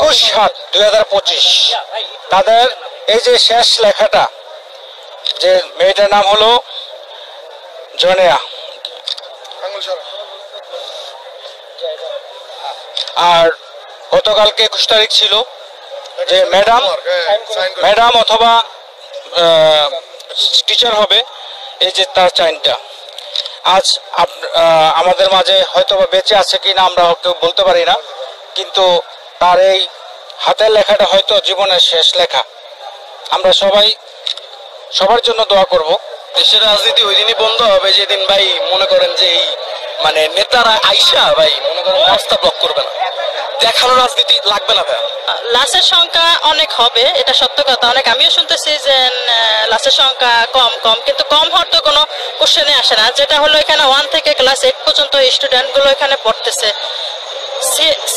21/7/2025 তাদের এই যে শেষ লেখাটা, যে মেয়েটার নাম হলো জনেয়া, আর গতকালকে 21 তারিখ ছিল যে ম্যাডাম অথবা টিচার হবে, এই যে তার চাইনটা। আজ আমাদের মাঝে হয়তো বা বেঁচে আছে কিনা আমরা কেউ বলতে পারি না, কিন্তু তার এই হাতের লেখাটা হয়তো জীবনের শেষ লেখা। আমরা সবার জন্য দোয়া করব। দেশের রাজনীতি ওই দিনই বন্ধ হবে যেদিন ভাই মনে করেন যে এই মানে নেতারা আইসা ভাই মনে করেন রাস্তা ব্লক করবে না, দেখানো রাজনীতি লাগবে না ভাই। লাশের সংখ্যা অনেক হবে, এটা সত্য কথা। অনেক আমিও শুনতেছি যে লাশের সংখ্যা কম, কিন্তু কম হওয়ার তো কোনো কোশ্চেনে আসে না। যেটা হলো এখানে 1 থেকে ক্লাস 8 পর্যন্ত স্টুডেন্টগুলো এখানে পড়তেছে।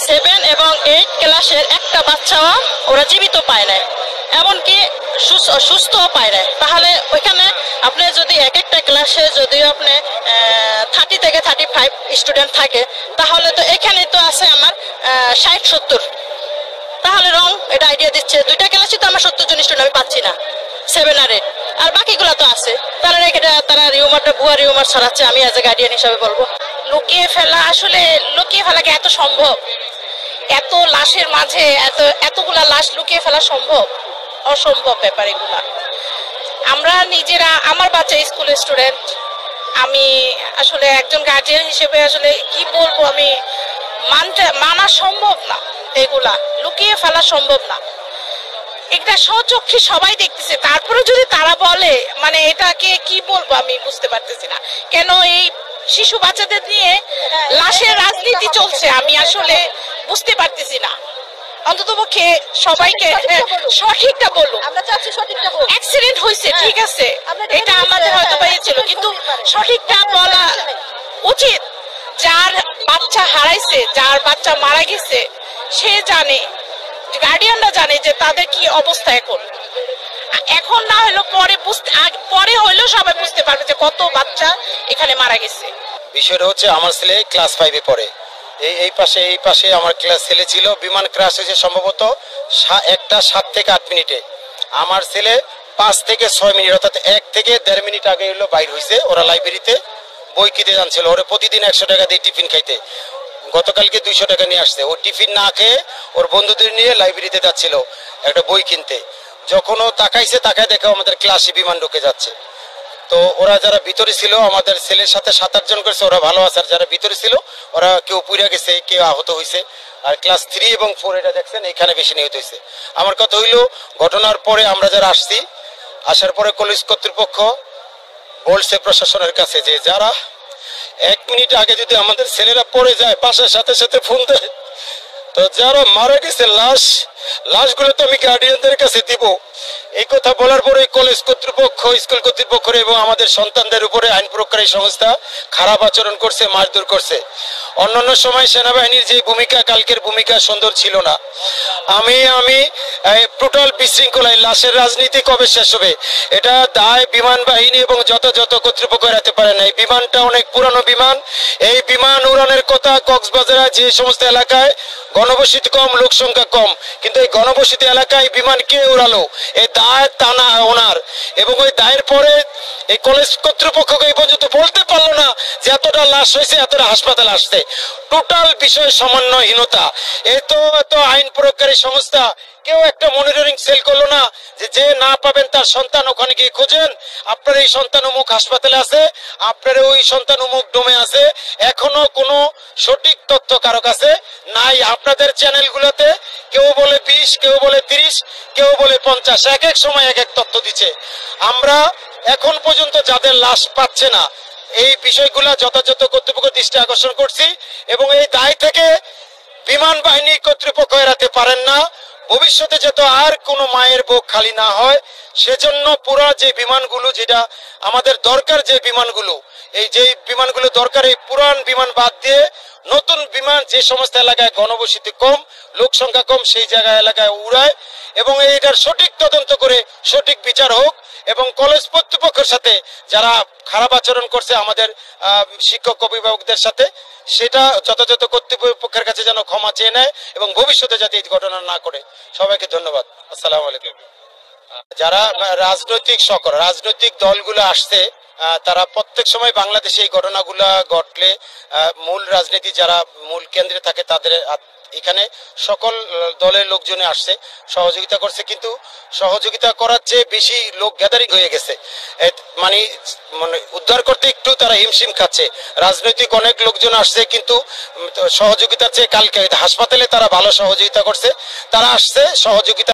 7 এবং 8 ক্লাসের একটা বাচ্চাও ওরা জীবিত পায় না, এমনকি সুস্থও পায় না। তাহলে ওইখানে আপনি যদি এক একটা ক্লাসে যদিও আপনি 30 থেকে 35 স্টুডেন্ট থাকে, তাহলে তো এখানে তো আছে আমার 60-70। তাহলে এটা আইডিয়া দিচ্ছে 2টা ক্লাসে তো আমার 70 জন স্টুডেন্ট আমি পাচ্ছি না, 7 আর 8, আর বাকিগুলো তো আছে। তারা রিউমারটা ভুয়া রিউমার ছড়াচ্ছে, আমি অ্যাজ এ গার্ডিয়ান হিসাবে বলবো। লুকিয়ে ফেলা, আসলে লুকিয়ে ফেলাকে এত সম্ভব? এত লাশের মাঝে এতগুলা লাশ লুকিয়ে ফেলা সম্ভব? অসম্ভব ব্যাপার এগুলা। আমরা নিজেরা, আমার বাচ্চা স্কুলের স্টুডেন্ট, আমি আসলে একজন গার্জিয়ান হিসেবে আসলে কি বলবো, আমি মানা সম্ভব না, এগুলা লুকিয়ে ফেলা সম্ভব না। এটা স্বচক্ষে সবাই দেখতেছে, তারপরে যদি তারা বলে, মানে এটাকে কি বলবো আমি বুঝতে পারতেছি না। কেন এই শিশু বাচ্চাদের নিয়ে লাশের রাজনীতি চলছে আমি আসলে বুঝতে পারতেছি না। অন্ততপক্ষে সবাইকে সঠিকটা বলুন। আমরা চাচ্ছি সঠিকটা বলুন। অ্যাক্সিডেন্ট হয়েছে, ঠিক আছে, এটা আমাদের হয়তো ছিল, কিন্তু সঠিকটা বলা উচিত। যার বাচ্চা হারাইছে, যার বাচ্চা মারা গেছে, সে জানে, গার্ডিয়ানরা জানে যে তাদের কি অবস্থা। এখন না হলো পরে হইলেও সবাই বুঝতে পারবে যে কত বাচ্চা এখানে মারা গেছে। বিষয়টা হচ্ছে আমার ছেলে ক্লাস 5-এ পড়ে। এই পাশে আমার ক্লাস ছেলে ছিল। বিমান ক্রাশ হয়েছে সম্ভবত 7 থেকে 8 মিনিটে। আমার ছেলে 5 থেকে 6 মিনিট, অর্থাৎ 1 থেকে 1.5 মিনিট আগে হলো বাইর হয়েছে। ওরা লাইব্রেরিতে বই কিনতে জানছিল। ওরা প্রতিদিন 100 টাকা দিয়ে টিফিন খাইতে, গতকালকে 200 টাকা নিয়ে আসছে। ও টিফিন না খেয়ে ওর বন্ধুদের নিয়ে লাইব্রেরিতে যাচ্ছিল একটা বই কিনতে। যখন ও তাকাইছে, তাকায় দেখে আমাদের ক্লাসে বিমান ঢুকে যাচ্ছে। তো ওরা যারা ভিতরে ছিল, আমাদের ছেলের সাথে 7-8 জন করেছে, ওরা ভালো আছে। আর যারা ভিতরে ছিল ওরা কেউ পুড়ে গেছে, কেউ আহত হয়েছে। আর ক্লাস 3 এবং 4 এটা দেখছেন, এখানে বেশি নিহত হয়েছে। আমার কথা হইল, ঘটনার পরে আমরা যারা আসার পরে কলেজ কর্তৃপক্ষ বলছে প্রশাসনের কাছে যে যারা 1 মিনিট আগে যদি আমাদের ছেলেরা পড়ে যায়, পাশের সাথে সাথে ফোন দেয়, তো যারা মারা গেছে লাশগুলো তো আমি গার্ডিয়ানদের কাছে দিব। এই কথা বলার পরে কলেজ কর্তৃপক্ষ, স্কুল কর্তৃপক্ষ এবং আমাদের সন্তানদের উপরে আইন প্রয়োগকারী সংস্থা খারাপ আচরণ করছে, মারধর করছে। অন্যান্য সময় সেনাবাহিনীর যে ভূমিকা, কালকের ভূমিকা সুন্দর ছিল না। আমি টোটাল বিশৃঙ্খলায় লাশের রাজনীতি কবে শেষ হবে? এটা দায় বিমান বাহিনী এবং যত কর্তৃপক্ষ এড়াতে পারে না। এই বিমানটা অনেক পুরানো বিমান। এই বিমান উড়ানের কথা কক্সবাজারে যে সমস্ত এলাকায় ঘনবসতি কম, লোক সংখ্যা কম, কিন্তু এই ঘনবসতি এলাকায় বিমান কে উড়ালো? এই দায় টানা ওনার। এবং ওই দায়ের পরে এই কলেজ কর্তৃপক্ষকে এই পর্যন্ত বলতে পারলো না যে এতটা লাশ হয়েছে, এতটা হাসপাতালে আসছে। টোটাল বিষয় সমন্বয়হীনতা। এত আইন প্রয়োগকারী সংস্থা কেউ একটা মনিটরিং সেল করলো না যে না পাবেন তার সন্তান ওখানে গিয়ে খোঁজেন। আপনার এই সন্তান অমুক হাসপাতালে আছে, আপনার ওই সন্তান অমুক ডোমে আছে। এখনো কোনো সঠিক তথ্য কারো কাছে নাই। আপনাদের চ্যানেলগুলোতে কেউ বলে 20, কেউ বলে 30, কেউ বলে 50, এক এক সময় এক এক তথ্য দিচ্ছে। আমরা এখন পর্যন্ত যাদের লাশ পাচ্ছে না, এই বিষয়গুলা যথাযথ কর্তৃপক্ষ দৃষ্টি আকর্ষণ করছি এবং এই দায় থেকে বিমান বাহিনী কর্তৃপক্ষ এড়াতে পারেন না। ভবিষ্যতে যাতে আর কোনো মায়ের বুক খালি না হয়, সেজন্য পুরো যে বিমানগুলো, যেটা আমাদের দরকার, যে বিমানগুলো দরকার, এই পুরান বিমান বাদ দিয়ে নতুন বিমান যে সমস্ত এলাকায় ঘনবসতি কম, লোক সংখ্যা কম, সেই জায়গায় এলাকায় উড়ায় এবং এইটার সঠিক তদন্ত করে সঠিক বিচার হোক। এবং কলেজ কর্তৃপক্ষের সাথে যারা খারাপ আচরণ করছে আমাদের শিক্ষক অভিভাবকদের সাথে, সেটা যথাযথ কর্তৃপক্ষের কাছে যেন ক্ষমা চেয়ে নেয় এবং ভবিষ্যতে যাতে এই ঘটনা না করে। সবাইকে ধন্যবাদ। আসসালামু আলাইকুম। যারা রাজনৈতিক দলগুলো আসছে, তারা প্রত্যেক সময় বাংলাদেশে এই ঘটনাগুলা ঘটলে মূল রাজনীতি যারা মূল কেন্দ্রে থাকে তাদের এখানে সকল দলের লোকজনে আসছে, সহযোগিতা করছে, কিন্তু সহযোগিতা করার চেয়ে বেশি লোক গ্যাদারিং হয়ে গেছে, মানে উদ্ধার করতে একটু তারা হিমশিম খাচ্ছে। রাজনৈতিক অনেক লোকজন আসছে, কিন্তু সহযোগিতার চেয়ে কালকে হাসপাতালে তারা ভালো সহযোগিতা করছে, তারা আসছে সহযোগিতা